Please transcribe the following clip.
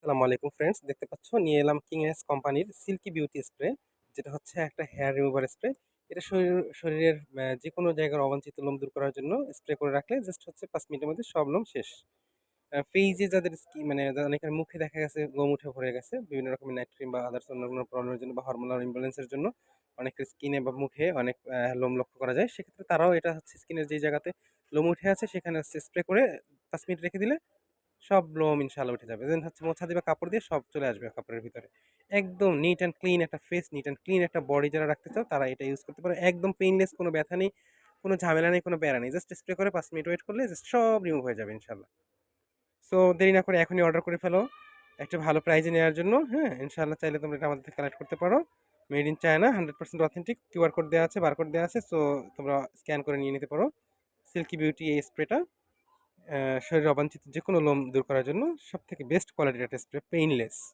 আসসালামু আলাইকুম ফ্রেন্ডস, দেখতে পাচ্ছ নিয়ে এলাম কিংএস কোম্পানির সিল্কি বিউটি স্প্রে, যেটা হচ্ছে একটা হেয়ার রিমুভার স্প্রে। এটা শরীরের যে কোনো জায়গার অবাঞ্ছিত লোম দূর করার জন্য স্প্রে করে রাখলে জাস্ট হচ্ছে 5 মিনিটের মধ্যে সব লোম শেষ। ফেইজে যাদের মানে অনেকের মুখে দেখা গেছে লোম উঠে ভরে গেছে বিভিন্ন রকমের নাইট ক্রিম বা আদার্স অন্য কোনো প্রবলেমের জন্য বা হরমোনাল ইমব্যালেন্সের জন্য অনেকের স্কিনে বা মুখে অনেক লোম লক্ষ্য করা যায়। সেক্ষেত্রে তারাও এটা হচ্ছে স্কিনের যে জায়গাতে লোম উঠে আছে সেখানে হচ্ছে স্প্রে করে 5 মিনিট রেখে দিলে সব লোম ইনশাআল্লাহ উঠে যাবে। দেন হচ্ছে মোছা দিবা কাপড় দিয়ে, সব চলে আসবে কাপড়ের ভিতরে। একদম নিট অ্যান্ড ক্লিন একটা ফেস, নিট অ্যান্ড ক্লিন একটা বডি যারা রাখতে চাও তারা এটা ইউজ করতে পারো। একদম পেইনলেস, কোনো ব্যথা নেই, কোনো ঝামেলা নেই, কোনো প্যারা নেই। জাস্ট স্প্রে করে 5 মিনিট ওয়েট করলে জাস্ট সব রিমুভ হয়ে যাবে ইনশাআল্লাহ। সো দেরি না করে এখনই অর্ডার করে ফেলো একটা ভালো প্রাইজে নেওয়ার জন্য। হ্যাঁ? ইনশাআল্লাহ চাইলে তোমরা এটা আমাদের থেকে কালেক্ট করতে পারো। Made in China, 100% authentic. QR code দেওয়া আছে, বারকোড দেওয়া আছে। সো তোমরা স্ক্যান করে নিয়ে নিতে পারো। সিল্কি বিউটি এই স্প্রেটা শরীরে অবাঞ্ছিত যেকোনো লোম দূর করার জন্য সবথেকে বেস্ট কোয়ালিটির একটা স্প্রে, পেইনলেস।